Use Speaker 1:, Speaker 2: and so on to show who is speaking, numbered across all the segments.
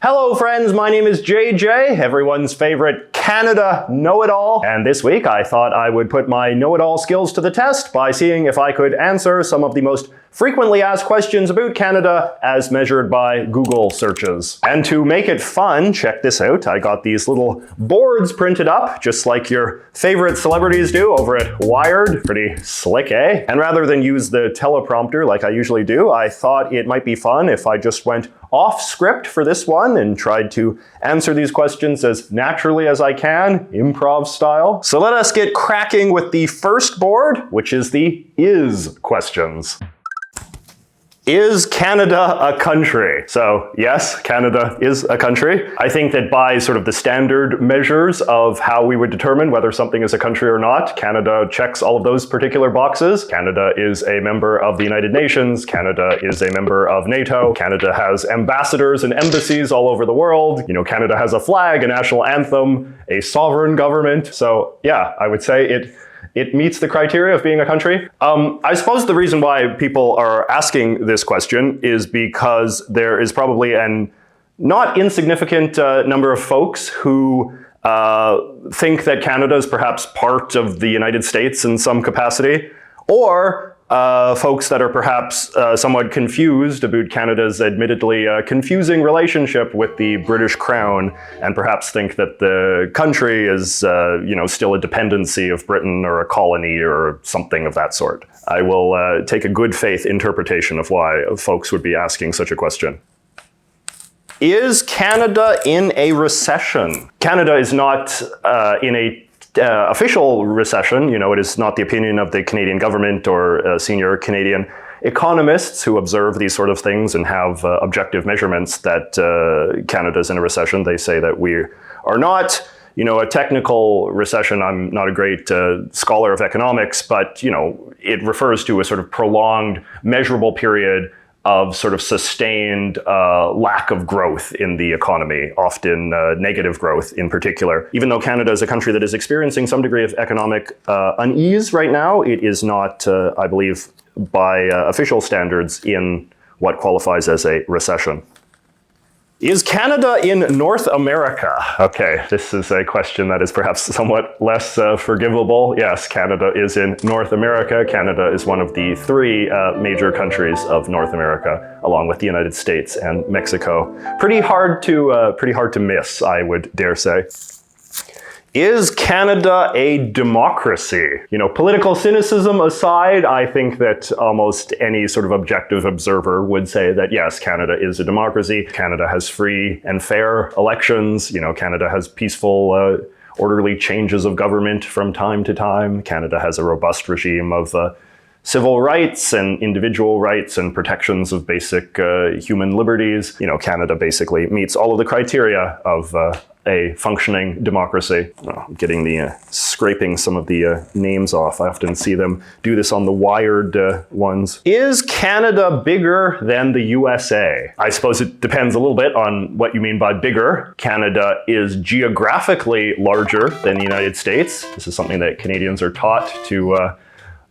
Speaker 1: Hello friends, my name is JJ, everyone's favorite Canada know-it-all, and this week I thought I would put my know-it-all skills to the test by seeing if I could answer some of the most frequently asked questions about Canada as measured by Google searches. And to make it fun, check this out, I got these little boards printed up, just like your favorite celebrities do over at Wired. Pretty slick, eh? And rather than use the teleprompter like I usually do, I thought it might be fun if I just went off script for this one and tried to answer these questions as naturally as I can, improv style. So let us get cracking with the first board, which is the is questions. Is Canada a country? So yes, Canada is a country. I think that by sort of the standard measures of how we would determine whether something is a country or not, Canada checks all of those particular boxes. Canada is a member of the United Nations. Canada is a member of NATO. Canada has ambassadors and embassies all over the world. You know, Canada has a flag, a national anthem, a sovereign government. So yeah, I would say it meets the criteria of being a country. I suppose the reason why people are asking this question is because there is probably an not insignificant number of folks who think that Canada is perhaps part of the United States in some capacity, or folks that are perhaps somewhat confused about Canada's admittedly confusing relationship with the British Crown, and perhaps think that the country is, still a dependency of Britain or a colony or something of that sort. I will take a good faith interpretation of why folks would be asking such a question. Is Canada in a recession? Canada is not in a official recession. You know, it is not the opinion of the Canadian government or senior Canadian economists who observe these sort of things and have objective measurements that Canada's in a recession. They say that we are not, a technical recession. I'm not a great scholar of economics, but, it refers to a sort of prolonged, measurable period of sort of sustained lack of growth in the economy, often negative growth in particular. Even though Canada is a country that is experiencing some degree of economic unease right now, it is not, I believe, by official standards in what qualifies as a recession. Is Canada in North America? Okay, this is a question that is perhaps somewhat less forgivable. Yes, Canada is in North America. Canada is one of the three major countries of North America, along with the United States and Mexico. Pretty hard to miss, I would dare say. Is Canada a democracy? Political cynicism aside, I think that almost any sort of objective observer would say that yes, Canada is a democracy. Canada has free and fair elections. Canada has peaceful, orderly changes of government from time to time. Canada has a robust regime of civil rights and individual rights and protections of basic human liberties. Canada basically meets all of the criteria of a functioning democracy. I'm getting scraping some of the names off. I often see them do this on the Wired ones. Is Canada bigger than the USA? I suppose it depends a little bit on what you mean by bigger. Canada is geographically larger than the United States. This is something that Canadians are taught to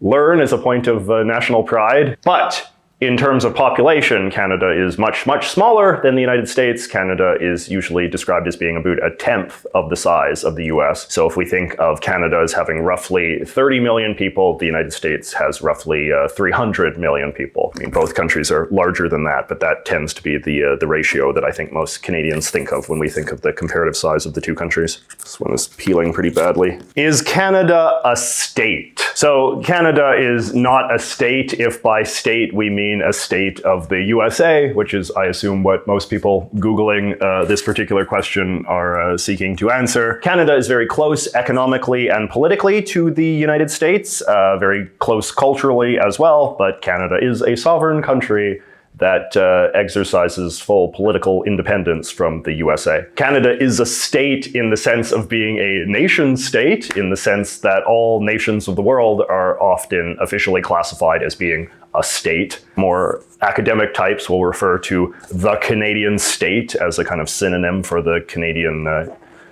Speaker 1: learn as a point of national pride. But in terms of population, Canada is much, much smaller than the United States. Canada is usually described as being about a tenth of the size of the US. So if we think of Canada as having roughly 30 million people, the United States has roughly 300 million people. I mean, both countries are larger than that, but that tends to be the ratio that I think most Canadians think of when we think of the comparative size of the two countries. This one is peeling pretty badly. Is Canada a state? So Canada is not a state if by state we mean a state of the USA, which is, I assume, what most people Googling this particular question are seeking to answer. Canada is very close economically and politically to the United States, very close culturally as well, but Canada is a sovereign country that exercises full political independence from the USA. Canada is a state in the sense of being a nation state, in the sense that all nations of the world are often officially classified as being a state. More academic types will refer to the Canadian state as a kind of synonym for the Canadian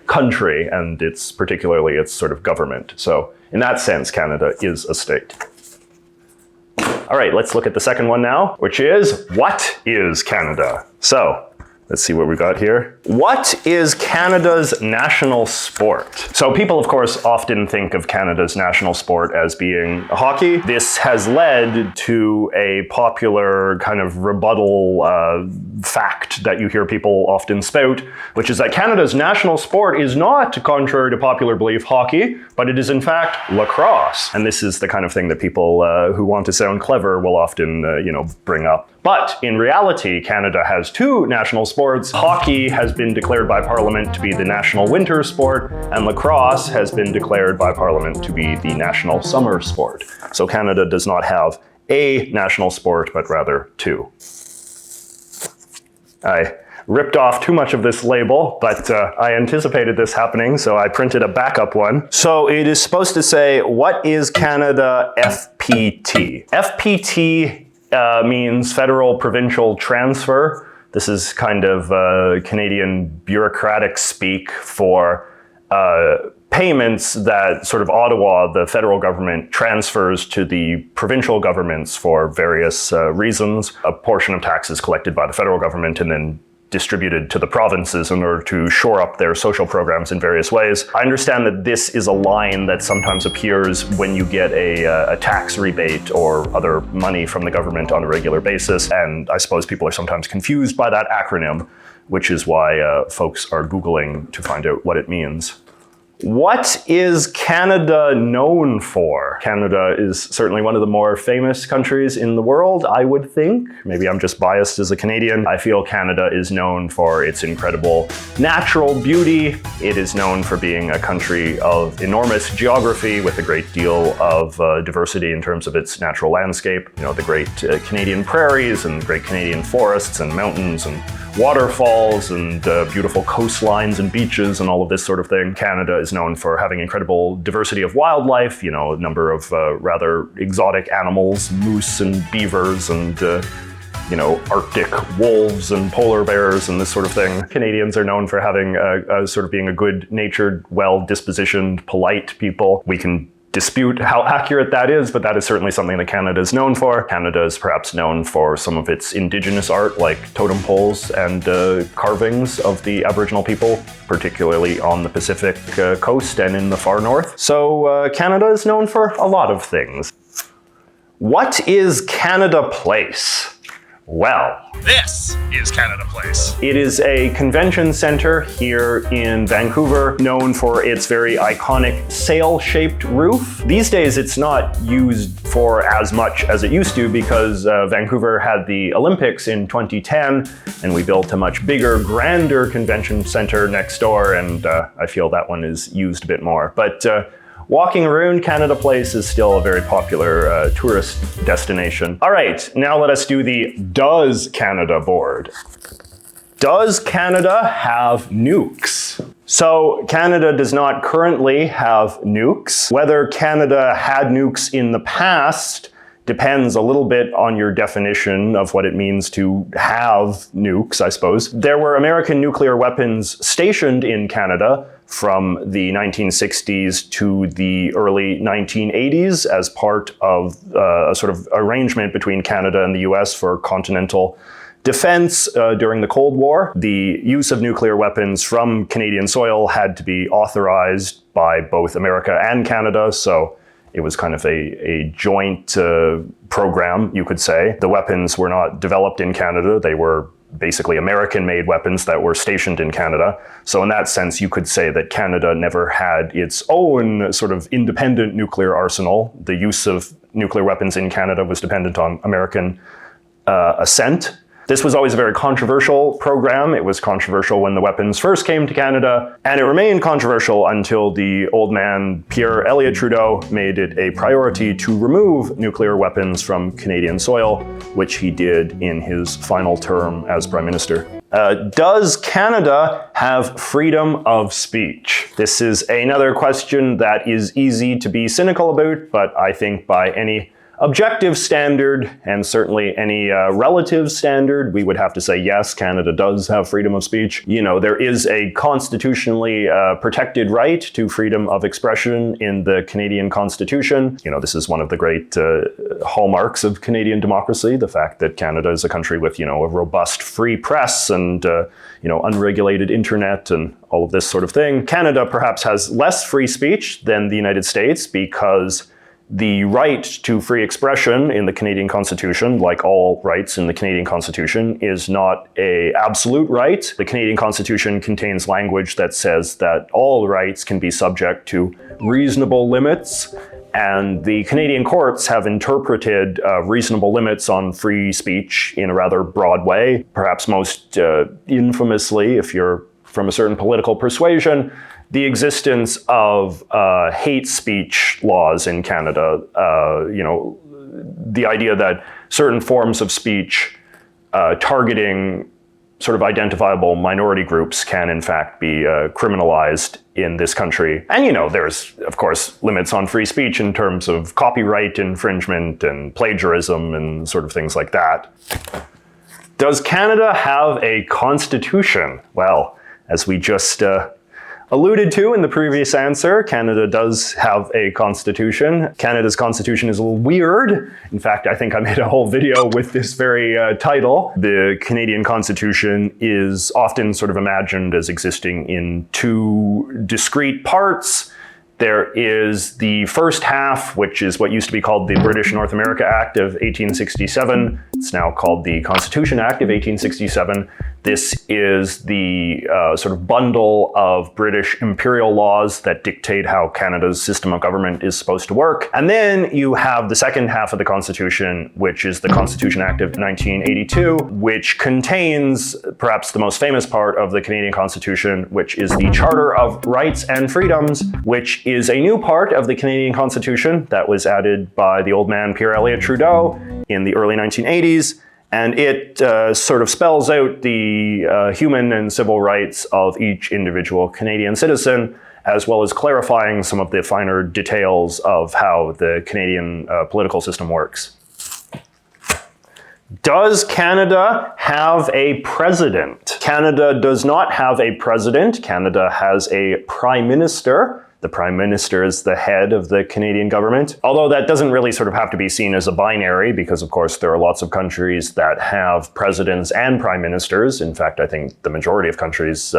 Speaker 1: country, and particularly its sort of government. So in that sense, Canada is a state. All right, let's look at the second one now, which is, what is Canada? So Let's see what we got here. What is Canada's national sport? So people, of course, often think of Canada's national sport as being hockey. This has led to a popular kind of rebuttal fact that you hear people often spout, which is that Canada's national sport is not, contrary to popular belief, hockey, but it is in fact lacrosse. And this is the kind of thing that people who want to sound clever will often, bring up. But in reality, Canada has two national sports. Hockey has been declared by Parliament to be the national winter sport, and lacrosse has been declared by Parliament to be the national summer sport. So Canada does not have a national sport, but rather two. I ripped off too much of this label, but I anticipated this happening, so I printed a backup one. So it is supposed to say, what is Canada FPT? FPT means federal provincial transfer. This is kind of Canadian bureaucratic speak for payments that sort of Ottawa, the federal government, transfers to the provincial governments for various reasons. A portion of taxes collected by the federal government and then distributed to the provinces in order to shore up their social programs in various ways. I understand that this is a line that sometimes appears when you get a tax rebate or other money from the government on a regular basis, and I suppose people are sometimes confused by that acronym, which is why folks are Googling to find out what it means. What is Canada known for? Canada is certainly one of the more famous countries in the world, I would think. Maybe I'm just biased as a Canadian. I feel Canada is known for its incredible natural beauty. It is known for being a country of enormous geography with a great deal of diversity in terms of its natural landscape. The great Canadian prairies and great Canadian forests and mountains and waterfalls and beautiful coastlines and beaches and all of this sort of thing. Canada is known for having incredible diversity of wildlife, a number of rather exotic animals, moose and beavers and Arctic wolves and polar bears and this sort of thing. Canadians are known for having sort of being a good-natured, well-dispositioned, polite people. We can dispute how accurate that is, but that is certainly something that Canada is known for. Canada is perhaps known for some of its indigenous art, like totem poles and carvings of the Aboriginal people, particularly on the Pacific coast and in the far north. So Canada is known for a lot of things. What is Canada Place? Well,
Speaker 2: this is Canada Place.
Speaker 1: It is a convention center here in Vancouver, known for its very iconic sail-shaped roof. These days, it's not used for as much as it used to because Vancouver had the Olympics in 2010, and we built a much bigger, grander convention center next door, and I feel that one is used a bit more. But walking around Canada Place is still a very popular tourist destination. All right, now let us do the Does Canada board. Does Canada have nukes? So Canada does not currently have nukes. Whether Canada had nukes in the past depends a little bit on your definition of what it means to have nukes, I suppose. There were American nuclear weapons stationed in Canada from the 1960s to the early 1980s as part of a sort of arrangement between Canada and the US for continental defense during the Cold War. The use of nuclear weapons from Canadian soil had to be authorized by both America and Canada, so it was kind of a joint program, you could say. The weapons were not developed in Canada. They were basically American-made weapons that were stationed in Canada. So in that sense, you could say that Canada never had its own sort of independent nuclear arsenal. The use of nuclear weapons in Canada was dependent on American assent. This was always a very controversial program. It was controversial when the weapons first came to Canada, and it remained controversial until the old man Pierre Elliott Trudeau made it a priority to remove nuclear weapons from Canadian soil, which he did in his final term as Prime Minister. Does Canada have freedom of speech? This is another question that is easy to be cynical about, but I think by any objective standard, and certainly any relative standard, we would have to say, yes, Canada does have freedom of speech. You know, there is a constitutionally protected right to freedom of expression in the Canadian Constitution. You know, this is one of the great hallmarks of Canadian democracy, the fact that Canada is a country with, you know, a robust free press and, you know, unregulated internet and all of this sort of thing. Canada perhaps has less free speech than the United States because the right to free expression in the Canadian Constitution, like all rights in the Canadian Constitution, is not an absolute right. The Canadian Constitution contains language that says that all rights can be subject to reasonable limits, and the Canadian courts have interpreted reasonable limits on free speech in a rather broad way. Perhaps most infamously, if you're from a certain political persuasion, the existence of hate speech laws in Canada. You know, the idea that certain forms of speech targeting sort of identifiable minority groups can in fact be criminalized in this country. And you know, there's of course limits on free speech in terms of copyright infringement and plagiarism and sort of things like that. Does Canada have a constitution? Well, as we just alluded to in the previous answer, Canada does have a constitution. Canada's constitution is a little weird. In fact, I think I made a whole video with this very title. The Canadian Constitution is often sort of imagined as existing in two discrete parts. There is the first half, which is what used to be called the British North America Act of 1867. It's now called the Constitution Act of 1867. This is the sort of bundle of British imperial laws that dictate how Canada's system of government is supposed to work. And then you have the second half of the Constitution, which is the Constitution Act of 1982, which contains perhaps the most famous part of the Canadian Constitution, which is the Charter of Rights and Freedoms, which is a new part of the Canadian Constitution that was added by the old man Pierre Elliott Trudeau in the early 1980s. And it sort of spells out the human and civil rights of each individual Canadian citizen, as well as clarifying some of the finer details of how the Canadian political system works. Does Canada have a president? Canada does not have a president. Canada has a prime minister. The prime minister is the head of the Canadian government. Although that doesn't really sort of have to be seen as a binary, because of course there are lots of countries that have presidents and prime ministers. In fact, I think the majority of countries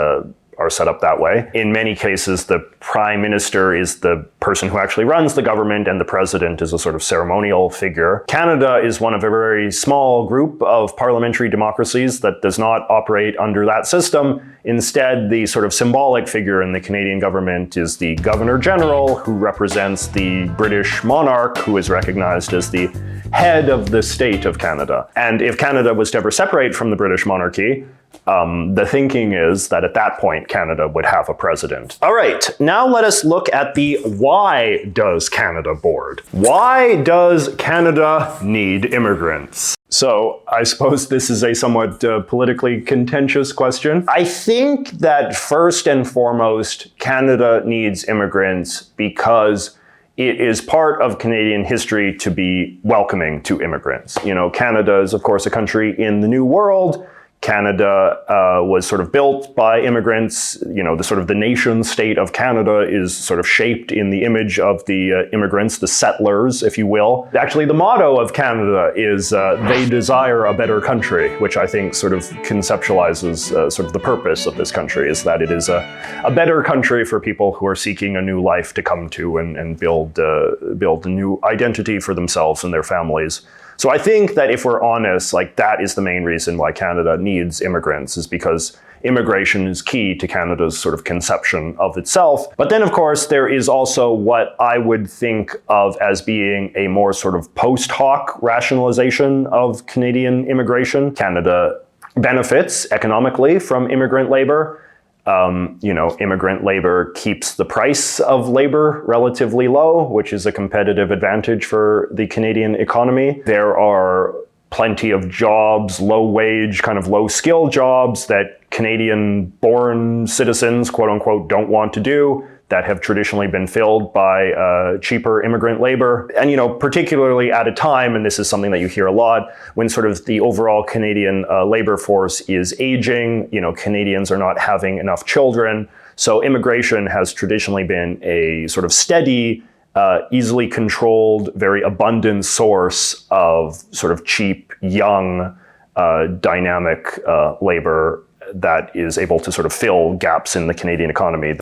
Speaker 1: are set up that way. In many cases, the prime minister is the person who actually runs the government, and the president is a sort of ceremonial figure. Canada is one of a very small group of parliamentary democracies that does not operate under that system. Instead, the sort of symbolic figure in the Canadian government is the Governor General, who represents the British monarch, who is recognized as the head of the state of Canada. And if Canada was to ever separate from the British monarchy, the thinking is that at that point, Canada would have a president. All right, now let us look at the why does Canada board? Why does Canada need immigrants? So I suppose this is a somewhat politically contentious question. I think that first and foremost, Canada needs immigrants because it is part of Canadian history to be welcoming to immigrants. You know, Canada is, of course, a country in the New World. Canada was sort of built by immigrants. You know, the sort of the nation state of Canada is sort of shaped in the image of the immigrants, the settlers, if you will. Actually, the motto of Canada is they desire a better country, which I think sort of conceptualizes sort of the purpose of this country, is that it is a better country for people who are seeking a new life to come to and build a new identity for themselves and their families. So I think that if we're honest, like that is the main reason why Canada needs immigrants, is because immigration is key to Canada's sort of conception of itself. But then, of course, there is also what I would think of as being a more sort of post hoc rationalization of Canadian immigration. Canada benefits economically from immigrant labor. You know, immigrant labor keeps the price of labor relatively low, which is a competitive advantage for the Canadian economy. There are plenty of jobs, low wage, kind of low skill jobs that Canadian born citizens, quote unquote, don't want to do. that have traditionally been filled by cheaper immigrant labor. And, particularly at a time, and this is something that you hear a lot, when sort of the overall Canadian labor force is aging, Canadians are not having enough children. So immigration has traditionally been a sort of steady, easily controlled, very abundant source of sort of cheap, young, dynamic labor that is able to sort of fill gaps in the Canadian economy.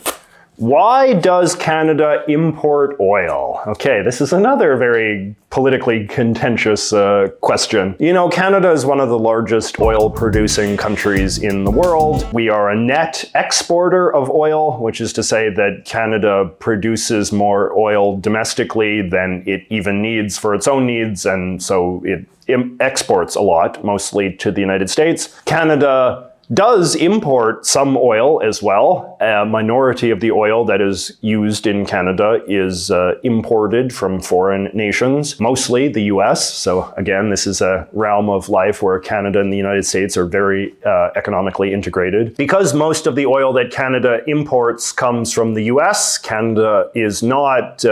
Speaker 1: Why does Canada import oil? Okay, this is another very politically contentious question. Canada is one of the largest oil-producing countries in the world. We are a net exporter of oil, which is to say that Canada produces more oil domestically than it even needs for its own needs, and so it exports a lot, mostly to the United States. Canada does import some oil as well. A minority of the oil that is used in Canada is imported from foreign nations, mostly the US. So again, this is a realm of life where Canada and the United States are very economically integrated. Because most of the oil that Canada imports comes from the US, Canada is not,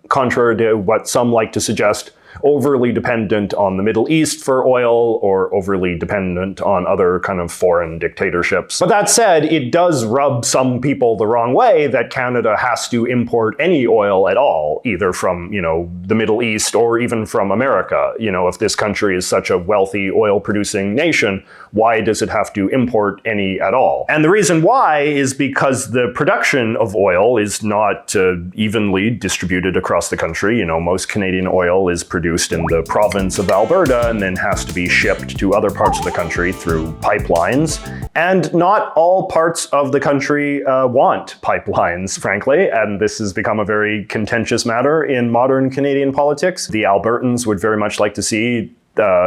Speaker 1: contrary to what some like to suggest, overly dependent on the Middle East for oil or overly dependent on other kind of foreign dictatorships. But that said, it does rub some people the wrong way that Canada has to import any oil at all, either from, the Middle East or even from America. If this country is such a wealthy oil-producing nation, why does it have to import any at all? And the reason why is because the production of oil is not evenly distributed across the country. Most Canadian oil is produced in the province of Alberta and then has to be shipped to other parts of the country through pipelines. And not all parts of the country want pipelines, frankly, and this has become a very contentious matter in modern Canadian politics. The Albertans would very much like to see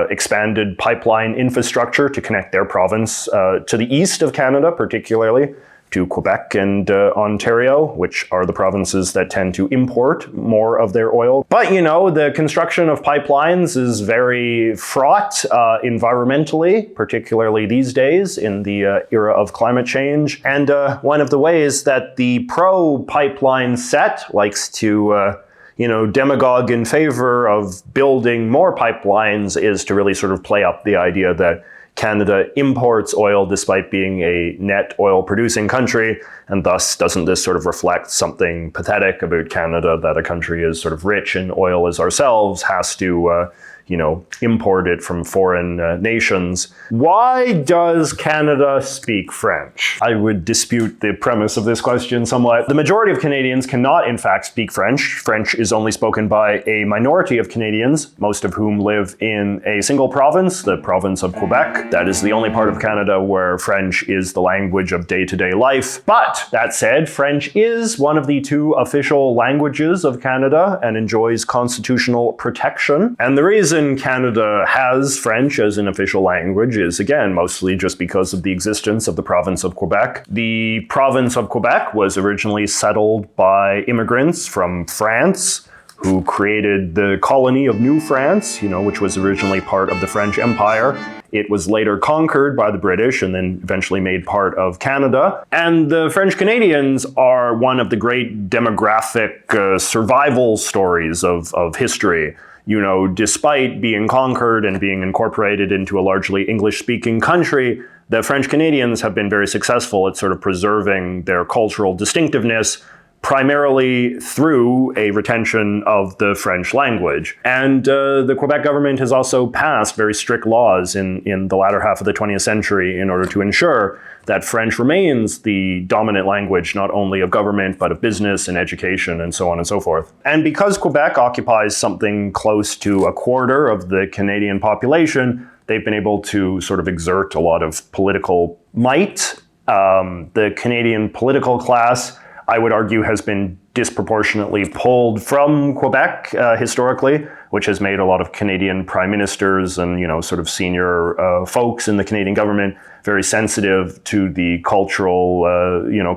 Speaker 1: expanded pipeline infrastructure to connect their province to the east of Canada, particularly to Quebec and Ontario, which are the provinces that tend to import more of their oil. But, the construction of pipelines is very fraught environmentally, particularly these days in the era of climate change. And one of the ways that the pro-pipeline set likes to demagogue in favor of building more pipelines is to really sort of play up the idea that Canada imports oil despite being a net oil-producing country, and thus doesn't this sort of reflect something pathetic about Canada, that a country as sort of rich in oil as ourselves has to import it from foreign nations. Why does Canada speak French? I would dispute the premise of this question somewhat. The majority of Canadians cannot, in fact, speak French. French is only spoken by a minority of Canadians, most of whom live in a single province, the province of Quebec. That is the only part of Canada where French is the language of day-to-day life. But that said, French is one of the two official languages of Canada and enjoys constitutional protection. And the reason Canada has French as an official language is, again, mostly just because of the existence of the province of Quebec. The province of Quebec was originally settled by immigrants from France, who created the colony of New France, which was originally part of the French Empire. It was later conquered by the British and then eventually made part of Canada. And the French Canadians are one of the great demographic survival stories of history. Despite being conquered and being incorporated into a largely English-speaking country, the French Canadians have been very successful at sort of preserving their cultural distinctiveness, primarily through a retention of the French language. And the Quebec government has also passed very strict laws in the latter half of the 20th century in order to ensure that French remains the dominant language, not only of government, but of business and education and so on and so forth. And because Quebec occupies something close to a quarter of the Canadian population, they've been able to sort of exert a lot of political might. The Canadian political class, I would argue, has been disproportionately pulled from Quebec historically, which has made a lot of Canadian prime ministers and sort of senior folks in the Canadian government very sensitive to the cultural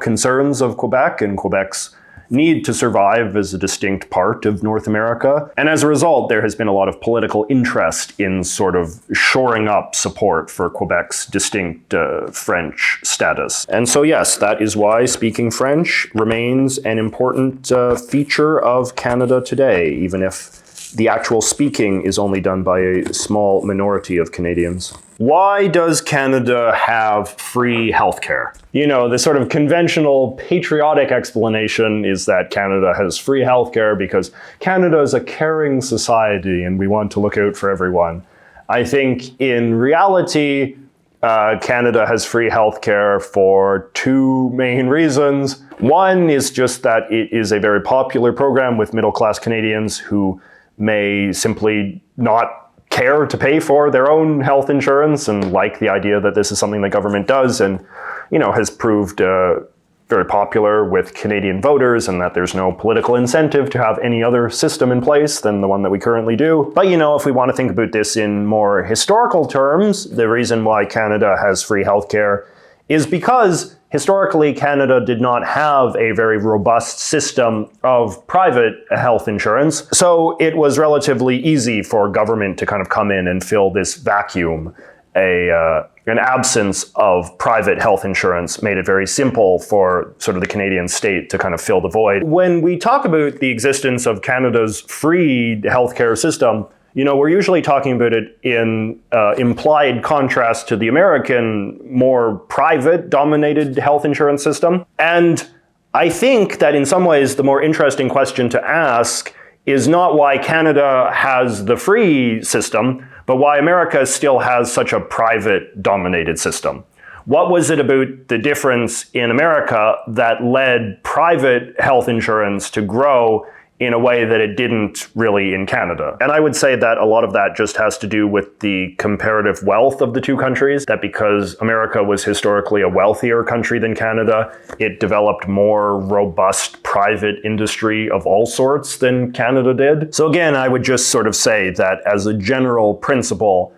Speaker 1: concerns of Quebec and Quebec's need to survive as a distinct part of North America. And as a result, there has been a lot of political interest in sort of shoring up support for Quebec's distinct French status. And so yes, that is why speaking French remains an important feature of Canada today, even if the actual speaking is only done by a small minority of Canadians. Why does Canada have free healthcare? You know, the sort of conventional patriotic explanation is that Canada has free healthcare because Canada is a caring society and we want to look out for everyone. I think in reality, Canada has free healthcare for two main reasons. One is just that it is a very popular program with middle-class Canadians who may simply not care to pay for their own health insurance and like the idea that this is something the government does and, you know, has proved very popular with Canadian voters and that there's no political incentive to have any other system in place than the one that we currently do. But, you know, if we want to think about this in more historical terms, the reason why Canada has free healthcare is because historically, Canada did not have a very robust system of private health insurance, so it was relatively easy for government to kind of come in and fill this vacuum. An absence of private health insurance made it very simple for sort of the Canadian state to kind of fill the void. When we talk about the existence of Canada's free healthcare system, you know, we're usually talking about it in implied contrast to the American, more private-dominated health insurance system. And I think that in some ways the more interesting question to ask is not why Canada has the free system, but why America still has such a private-dominated system. What was it about the difference in America that led private health insurance to grow in a way that it didn't really in Canada? And I would say that a lot of that just has to do with the comparative wealth of the two countries, that because America was historically a wealthier country than Canada, it developed more robust private industry of all sorts than Canada did. So again, I would just sort of say that as a general principle,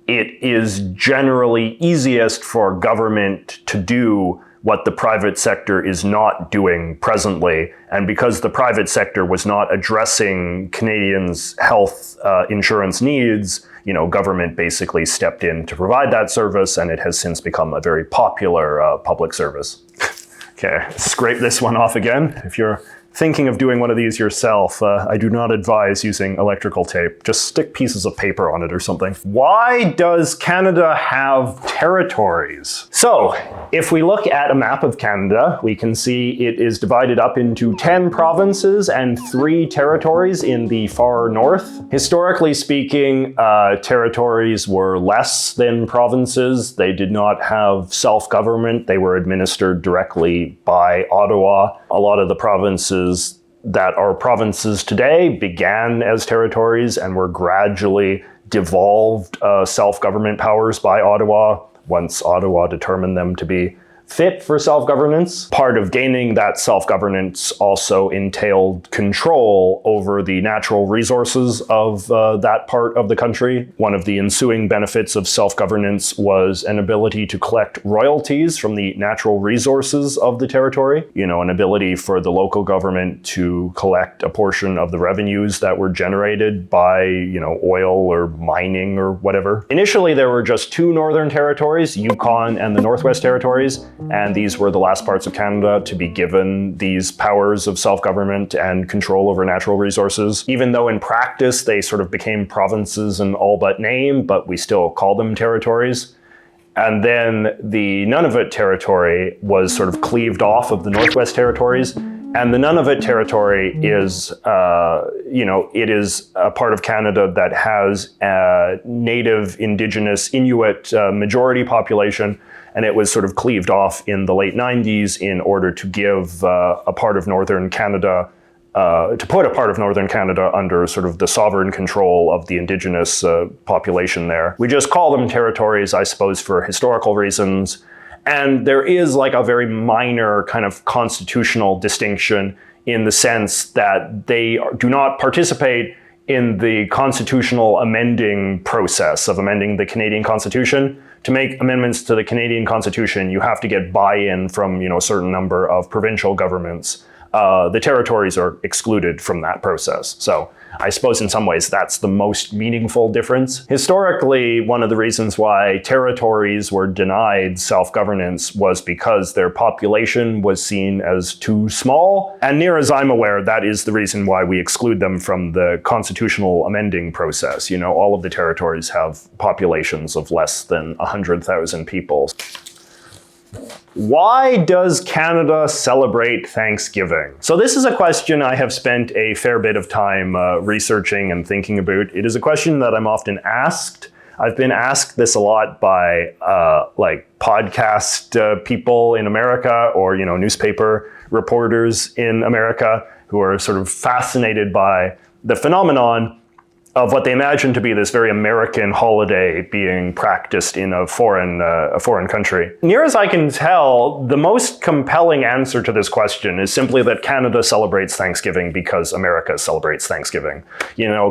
Speaker 1: it is generally easiest for government to do what the private sector is not doing presently. And because the private sector was not addressing Canadians' health insurance needs, you know, government basically stepped in to provide that service, and it has since become a very popular public service. Okay, scrape this one off again. If you're thinking of doing one of these yourself, I do not advise using electrical tape. Just stick pieces of paper on it or something. Why does Canada have territories? So, if we look at a map of Canada, we can see it is divided up into 10 provinces and 3 territories in the far north. Historically speaking, territories were less than provinces. They did not have self-government. They were administered directly by Ottawa. A lot of the provinces that are provinces today began as territories and were gradually devolved self-government powers by Ottawa once Ottawa determined them to be fit for self-governance. Part of gaining that self-governance also entailed control over the natural resources of that part of the country. One of the ensuing benefits of self-governance was an ability to collect royalties from the natural resources of the territory. You know, an ability for the local government to collect a portion of the revenues that were generated by, you know, oil or mining or whatever. Initially, there were just 2 northern territories, Yukon and the Northwest Territories, and these were the last parts of Canada to be given these powers of self-government and control over natural resources. Even though in practice they sort of became provinces in all but name, but we still call them territories. And then the Nunavut territory was sort of cleaved off of the Northwest Territories. And the Nunavut territory is, it is a part of Canada that has a native indigenous Inuit majority population. And it was sort of cleaved off in the late 90s in order to give a part of northern Canada, to put a part of northern Canada under sort of the sovereign control of the indigenous population there. We just call them territories, I suppose, for historical reasons. And there is like a very minor kind of constitutional distinction in the sense that they do not participate in the constitutional amending process of amending the Canadian Constitution. To make amendments to the Canadian Constitution, you have to get buy-in from, you know, a certain number of provincial governments. the territories are excluded from that process. So I suppose in some ways that's the most meaningful difference. Historically, one of the reasons why territories were denied self-governance was because their population was seen as too small. And near as I'm aware, that is the reason why we exclude them from the constitutional amending process. All of the territories have populations of less than 100,000 people. Why does Canada celebrate Thanksgiving? So this is a question I have spent a fair bit of time researching and thinking about. It is a question that I'm often asked. I've been asked this a lot by podcast people in America or newspaper reporters in America who are sort of fascinated by the phenomenon of what they imagine to be this very American holiday being practiced in a foreign country. Near as I can tell, the most compelling answer to this question is simply that Canada celebrates Thanksgiving because America celebrates Thanksgiving.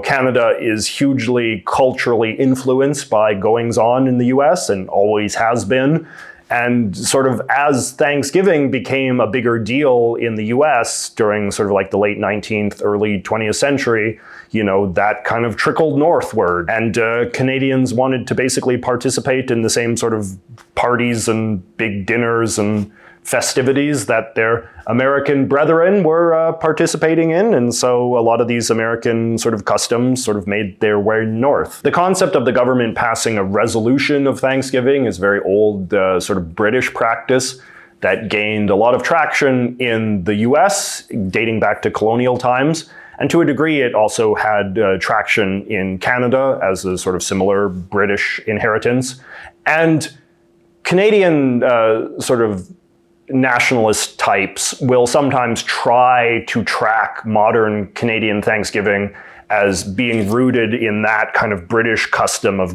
Speaker 1: Canada is hugely culturally influenced by goings-on in the US and always has been. And sort of as Thanksgiving became a bigger deal in the US during sort of like the late 19th, early 20th century, that kind of trickled northward. And Canadians wanted to basically participate in the same sort of parties and big dinners and festivities that their American brethren were participating in. And so a lot of these American sort of customs sort of made their way north. The concept of the government passing a resolution of Thanksgiving is very old sort of British practice that gained a lot of traction in the US dating back to colonial times. And to a degree, it also had traction in Canada as a sort of similar British inheritance. And Canadian sort of nationalist types will sometimes try to track modern Canadian Thanksgiving as being rooted in that kind of British custom of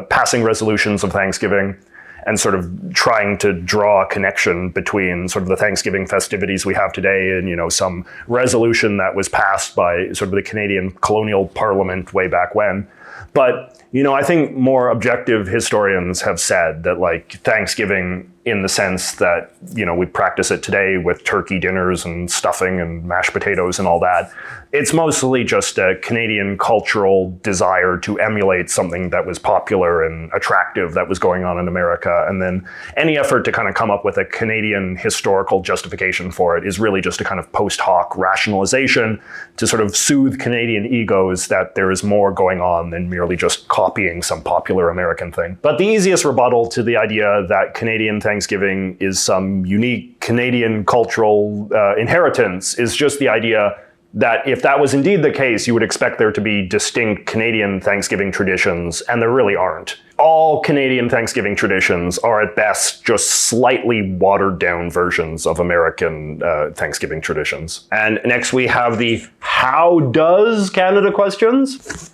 Speaker 1: passing resolutions of Thanksgiving and sort of trying to draw a connection between sort of the Thanksgiving festivities we have today and, some resolution that was passed by sort of the Canadian colonial parliament way back when. But, I think more objective historians have said that Thanksgiving in the sense that, we practice it today with turkey dinners and stuffing and mashed potatoes and all that. It's mostly just a Canadian cultural desire to emulate something that was popular and attractive that was going on in America. And then any effort to kind of come up with a Canadian historical justification for it is really just a kind of post hoc rationalization to sort of soothe Canadian egos that there is more going on than merely just copying some popular American thing. But the easiest rebuttal to the idea that Canadian Thanksgiving is some unique Canadian cultural inheritance is just the idea that if that was indeed the case, you would expect there to be distinct Canadian Thanksgiving traditions, and there really aren't. All Canadian Thanksgiving traditions are at best just slightly watered down versions of American Thanksgiving traditions. And next we have the how does Canada questions.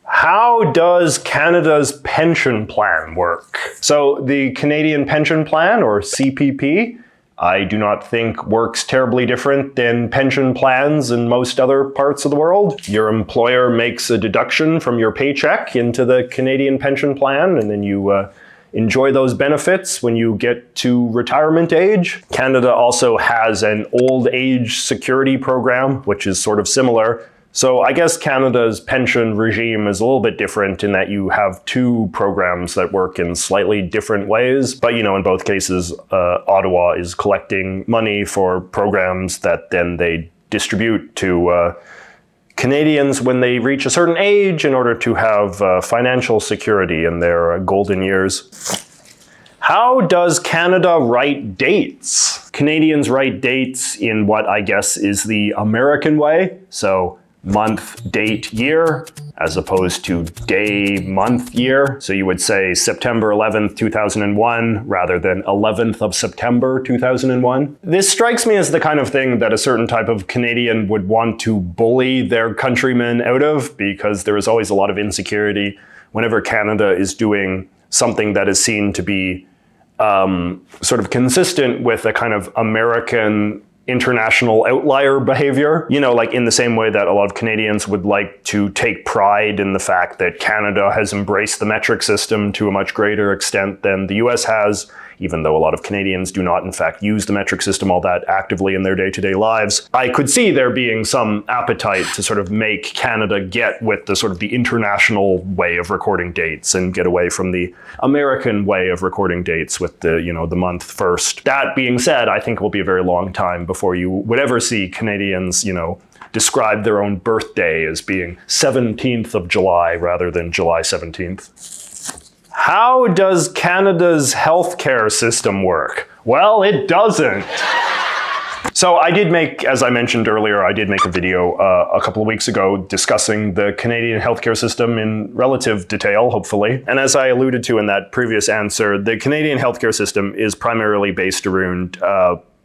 Speaker 1: How does Canada's pension plan work? So the Canadian Pension Plan, or CPP, I do not think works terribly different than pension plans in most other parts of the world. Your employer makes a deduction from your paycheck into the Canadian pension plan, and then you enjoy those benefits when you get to retirement age. Canada also has an old age security program, which is sort of similar. So I guess Canada's pension regime is a little bit different in that you have two programs that work in slightly different ways. But, in both cases, Ottawa is collecting money for programs that then they distribute to Canadians when they reach a certain age in order to have financial security in their golden years. How does Canada write dates? Canadians write dates in what I guess is the American way. So month, date, year, as opposed to day, month, year. So you would say September 11th, 2001, rather than 11th of September, 2001. This strikes me as the kind of thing that a certain type of Canadian would want to bully their countrymen out of, because there is always a lot of insecurity whenever Canada is doing something that is seen to be sort of consistent with a kind of American international outlier behavior, like in the same way that a lot of Canadians would like to take pride in the fact that Canada has embraced the metric system to a much greater extent than the US has. even though a lot of Canadians do not in fact use the metric system all that actively in their day-to-day lives. I could see there being some appetite to sort of make Canada get with the sort of the international way of recording dates and get away from the American way of recording dates with the, the month first. That being said, I think it will be a very long time before you would ever see Canadians, describe their own birthday as being 17th of July rather than July 17th. How does Canada's healthcare system work? Well, it doesn't. So I did make, as I mentioned earlier, I did make a video a couple of weeks ago discussing the Canadian healthcare system in relative detail, hopefully. And as I alluded to in that previous answer, the Canadian healthcare system is primarily based around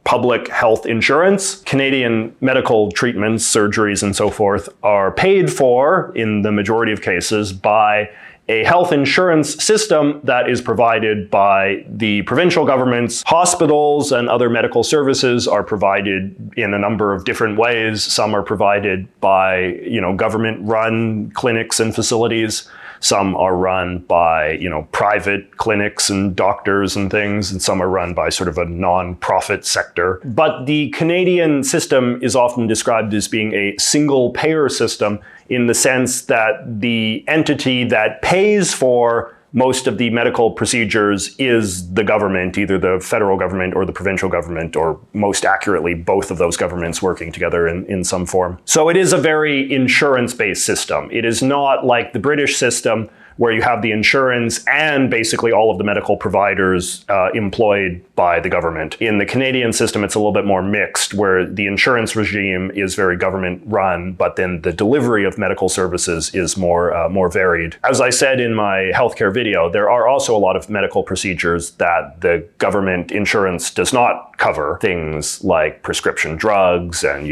Speaker 1: public health insurance. Canadian medical treatments, surgeries, and so forth are paid for, in the majority of cases, by a health insurance system that is provided by the provincial governments. Hospitals and other medical services are provided in a number of different ways. Some are provided by, government-run clinics and facilities. Some are run by, private clinics and doctors and things, and some are run by sort of a non-profit sector. But the Canadian system is often described as being a single-payer system in the sense that the entity that pays for most of the medical procedures is the government, either the federal government or the provincial government, or most accurately, both of those governments working together in some form. So it is a very insurance-based system. It is not like the British system, where you have the insurance and basically all of the medical providers employed by the government. In the Canadian system, it's a little bit more mixed, where the insurance regime is very government-run, but then the delivery of medical services is more varied. As I said in my healthcare video, there are also a lot of medical procedures that the government insurance does not cover. Things like prescription drugs and,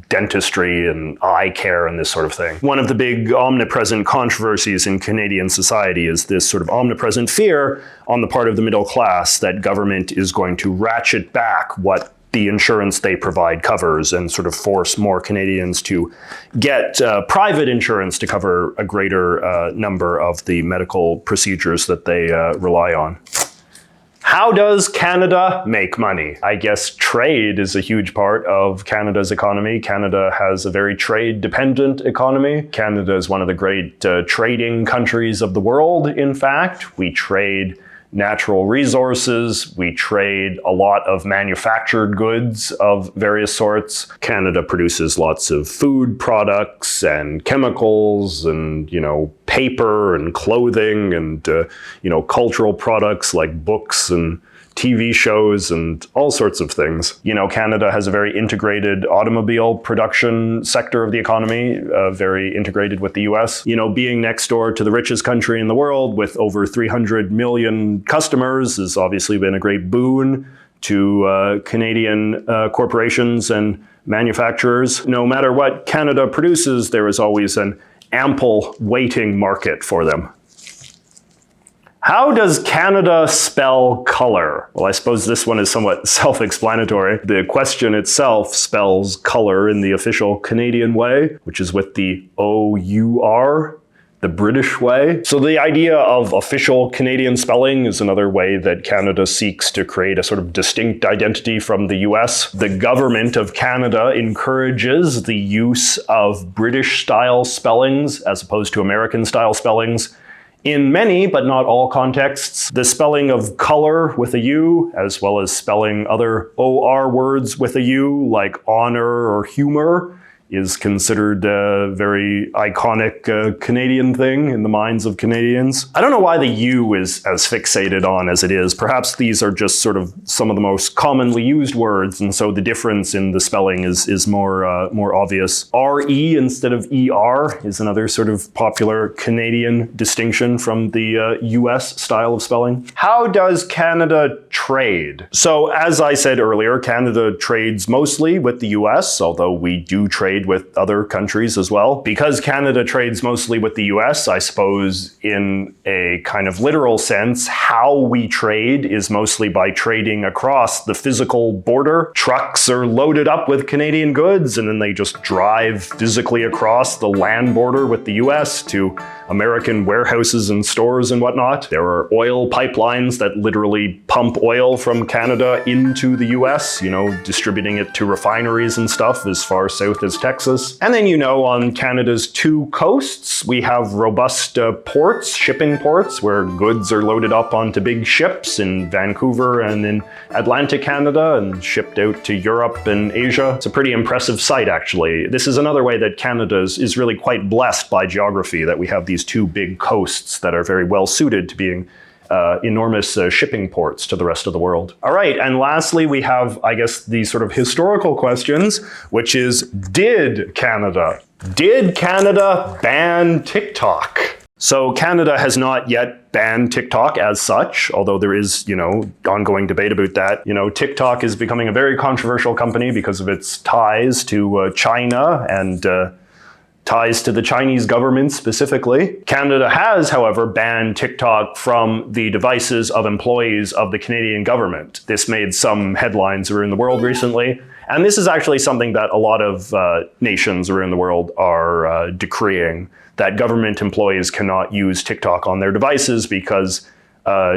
Speaker 1: dentistry and eye care and this sort of thing. One of the big omnipresent controversies in Canadian society is this sort of omnipresent fear on the part of the middle class that government is going to ratchet back what the insurance they provide covers and sort of force more Canadians to get private insurance to cover a greater number of the medical procedures that they rely on. How does Canada make money? I guess trade is a huge part of Canada's economy. Canada has a very trade-dependent economy. Canada is one of the great trading countries of the world, in fact. We trade natural resources. We trade a lot of manufactured goods of various sorts. Canada produces lots of food products and chemicals and, paper and clothing and, cultural products like books and TV shows and all sorts of things. Canada has a very integrated automobile production sector of the economy, very integrated with the US. Being next door to the richest country in the world with over 300 million customers has obviously been a great boon to Canadian corporations and manufacturers. No matter what Canada produces, there is always an ample waiting market for them. How does Canada spell color? Well, I suppose this one is somewhat self-explanatory. The question itself spells color in the official Canadian way, which is with the O-U-R, the British way. So the idea of official Canadian spelling is another way that Canada seeks to create a sort of distinct identity from the US. The government of Canada encourages the use of British-style spellings as opposed to American-style spellings. In many, but not all contexts, the spelling of color with a U, as well as spelling other OR words with a U, like honor or humor, is considered a very iconic Canadian thing in the minds of Canadians. I don't know why the U is as fixated on as it is. Perhaps these are just sort of some of the most commonly used words, and so the difference in the spelling is more obvious. R-E instead of E-R is another sort of popular Canadian distinction from the US style of spelling. How does Canada trade? So as I said earlier, Canada trades mostly with the US, although we do trade trade with other countries as well. Because Canada trades mostly with the US, I suppose in a kind of literal sense, how we trade is mostly by trading across the physical border. Trucks are loaded up with Canadian goods, and then they just drive physically across the land border with the US to American warehouses and stores and whatnot. There are oil pipelines that literally pump oil from Canada into the US, distributing it to refineries and stuff as far south as Texas. And then, on Canada's two coasts, we have robust ports, shipping ports, where goods are loaded up onto big ships in Vancouver and in Atlantic Canada and shipped out to Europe and Asia. It's a pretty impressive sight, actually. This is another way that Canada is really quite blessed by geography, that we have these two big coasts that are very well suited to being enormous shipping ports to the rest of the world. All right, and lastly, we have, I guess, the sort of historical questions, which is, did Canada ban TikTok? So Canada has not yet banned TikTok as such, although there is, ongoing debate about that. TikTok is becoming a very controversial company because of its ties to China and ties to the Chinese government specifically. Canada has, however, banned TikTok from the devices of employees of the Canadian government. This made some headlines around the world recently, and this is actually something that a lot of nations around the world are decreeing, that government employees cannot use TikTok on their devices because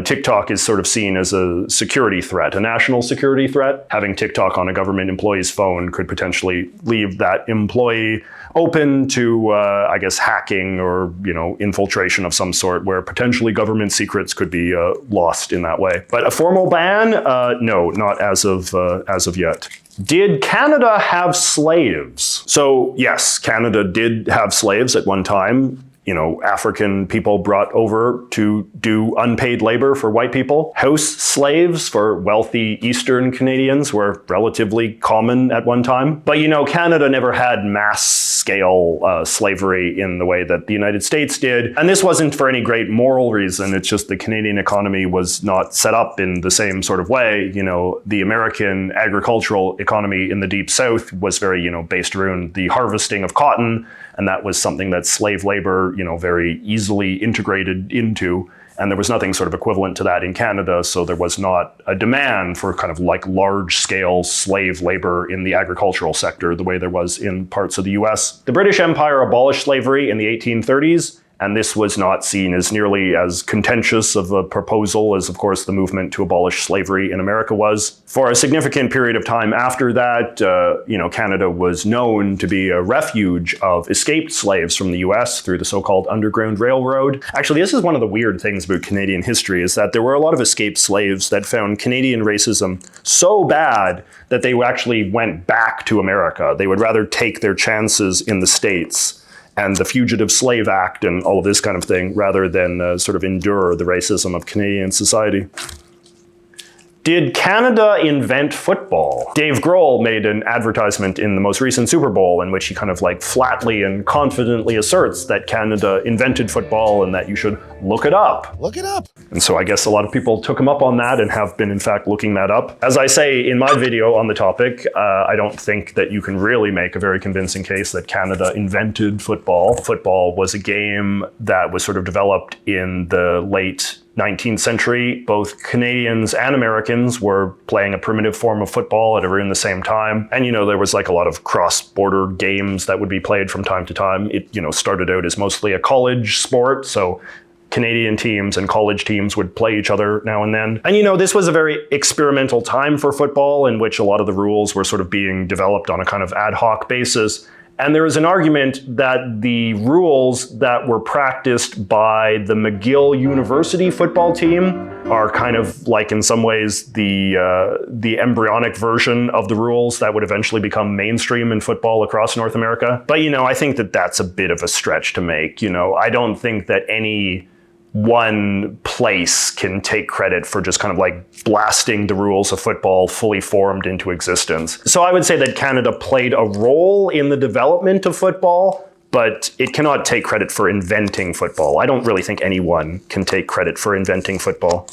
Speaker 1: TikTok is sort of seen as a security threat, a national security threat. Having TikTok on a government employee's phone could potentially leave that employee open to, hacking or, infiltration of some sort, where potentially government secrets could be lost in that way. But a formal ban? No, not as of yet. Did Canada have slaves? So yes, Canada did have slaves at one time. African people brought over to do unpaid labor for white people. House slaves for wealthy Eastern Canadians were relatively common at one time. But Canada never had mass-scale slavery in the way that the United States did. And this wasn't for any great moral reason. It's just the Canadian economy was not set up in the same sort of way. The American agricultural economy in the Deep South was very, based around the harvesting of cotton. And that was something that slave labor, very easily integrated into. And there was nothing sort of equivalent to that in Canada. So there was not a demand for kind of like large scale slave labor in the agricultural sector the way there was in parts of the US. The British Empire abolished slavery in the 1830s. And this was not seen as nearly as contentious of a proposal as, of course, the movement to abolish slavery in America was. For a significant period of time after that, Canada was known to be a refuge of escaped slaves from the US through the so-called Underground Railroad. Actually, this is one of the weird things about Canadian history, is that there were a lot of escaped slaves that found Canadian racism so bad that they actually went back to America. They would rather take their chances in the States and the Fugitive Slave Act and all of this kind of thing, rather than sort of endure the racism of Canadian society. Did Canada invent football? Dave Grohl made an advertisement in the most recent Super Bowl in which he kind of like flatly and confidently asserts that Canada invented football and that you should look it up.
Speaker 3: Look it up.
Speaker 1: And so I guess a lot of people took him up on that and have been in fact looking that up. As I say in my video on the topic, I don't think that you can really make a very convincing case that Canada invented football. Football was a game that was sort of developed in the late 19th century. Both Canadians and Americans were playing a primitive form of football at around the same time. And, there was like a lot of cross-border games that would be played from time to time. It, started out as mostly a college sport. So Canadian teams and college teams would play each other now and then. And this was a very experimental time for football in which a lot of the rules were sort of being developed on a kind of ad hoc basis. And there is an argument that the rules that were practiced by the McGill University football team are kind of like, in some ways, the embryonic version of the rules that would eventually become mainstream in football across North America. But, I think that that's a bit of a stretch to make. I don't think that any one place can take credit for just kind of like blasting the rules of football fully formed into existence. So I would say that Canada played a role in the development of football, but it cannot take credit for inventing football. I don't really think anyone can take credit for inventing football.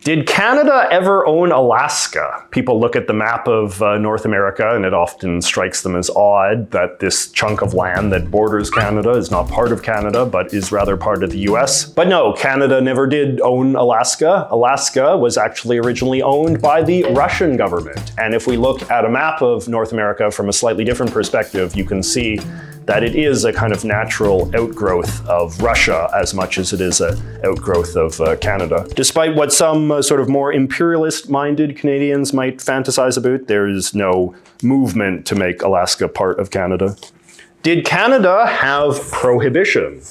Speaker 1: Did Canada ever own Alaska? People look at the map of North America and it often strikes them as odd that this chunk of land that borders Canada is not part of Canada, but is rather part of the US. But no, Canada never did own Alaska. Alaska was actually originally owned by the Russian government. And if we look at a map of North America from a slightly different perspective, you can see that it is a kind of natural outgrowth of Russia as much as it is an outgrowth of Canada. Despite what some sort of more imperialist-minded Canadians might fantasize about, there is no movement to make Alaska part of Canada. Did Canada have prohibition?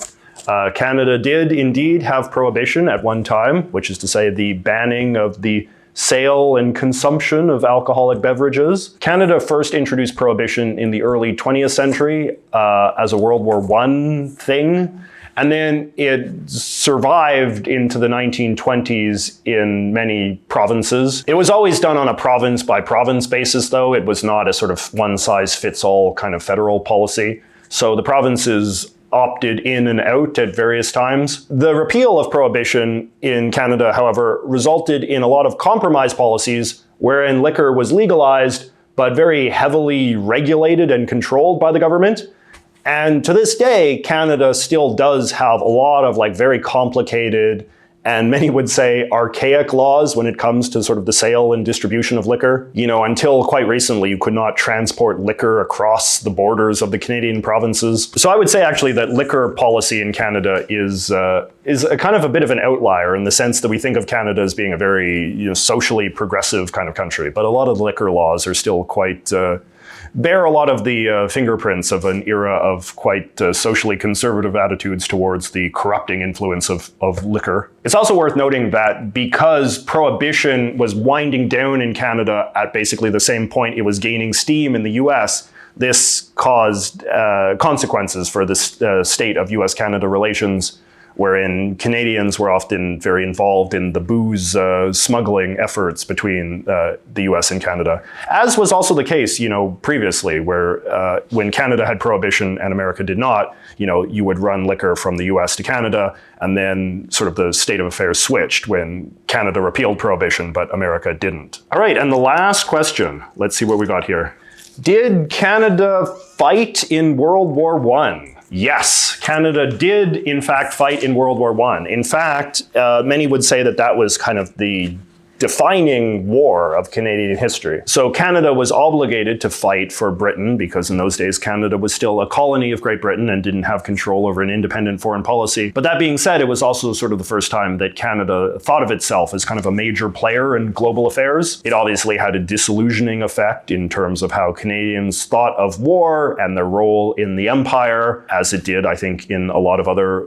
Speaker 1: Canada did indeed have prohibition at one time, which is to say the banning of the sale and consumption of alcoholic beverages. Canada first introduced prohibition in the early 20th century as a World War I thing, and then it survived into the 1920s in many provinces. It was always done on a province-by-province basis, though. It was not a sort of one-size-fits-all kind of federal policy. So the provinces opted in and out at various times. The repeal of prohibition in Canada, however, resulted in a lot of compromise policies wherein liquor was legalized, but very heavily regulated and controlled by the government. And to this day, Canada still does have a lot of very complicated and many would say archaic laws when it comes to sort of the sale and distribution of liquor. You know, until quite recently, you could not transport liquor across the borders of the Canadian provinces. So I would say actually that liquor policy in Canada is a kind of a bit of an outlier in the sense that we think of Canada as being a very socially progressive kind of country. But a lot of the liquor laws are still quite bear a lot of the fingerprints of an era of quite socially conservative attitudes towards the corrupting influence of liquor. It's also worth noting that because prohibition was winding down in Canada at basically the same point it was gaining steam in the US, this caused consequences for the state of US-Canada relations, wherein Canadians were often very involved in the booze smuggling efforts between the US and Canada. As was also the case, previously, where when Canada had prohibition and America did not, you would run liquor from the US to Canada, and then sort of the state of affairs switched when Canada repealed prohibition, but America didn't. All right, and the last question. Let's see what we got here. Did Canada fight in World War I? Yes, Canada did in fact fight in World War I. In fact, many would say that that was kind of the defining war of Canadian history. So Canada was obligated to fight for Britain because in those days Canada was still a colony of Great Britain and didn't have control over an independent foreign policy. But that being said, it was also sort of the first time that Canada thought of itself as kind of a major player in global affairs. It obviously had a disillusioning effect in terms of how Canadians thought of war and their role in the empire, as it did, I think, in a lot of other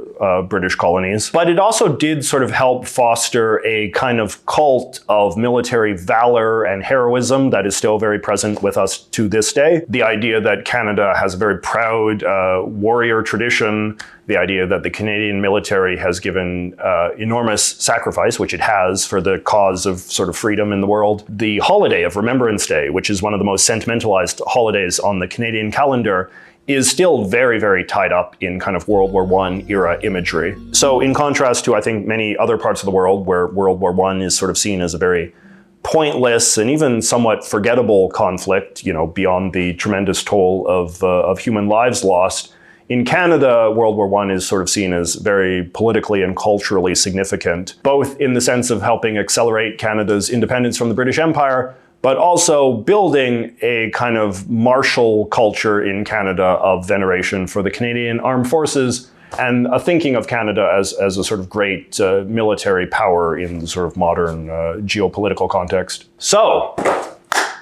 Speaker 1: British colonies. But it also did sort of help foster a kind of cult of military valor and heroism that is still very present with us to this day. The idea that Canada has a very proud warrior tradition, the idea that the Canadian military has given enormous sacrifice, which it has, for the cause of sort of freedom in the world. The holiday of Remembrance Day, which is one of the most sentimentalized holidays on the Canadian calendar, is still very, very tied up in kind of World War I era imagery. So in contrast to, I think, many other parts of the world where World War I is sort of seen as a very pointless and even somewhat forgettable conflict, beyond the tremendous toll of human lives lost, in Canada, World War I is sort of seen as very politically and culturally significant, both in the sense of helping accelerate Canada's independence from the British Empire, but also building a kind of martial culture in Canada of veneration for the Canadian Armed Forces and a thinking of Canada as a sort of great military power in the sort of modern geopolitical context. So,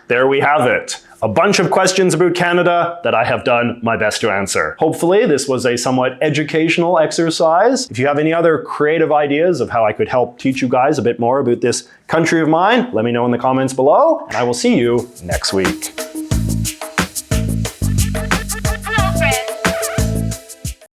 Speaker 1: there we have it. A bunch of questions about Canada that I have done my best to answer. Hopefully this was a somewhat educational exercise. If you have any other creative ideas of how I could help teach you guys a bit more about this country of mine, let me know in the comments below, and I will see you next week.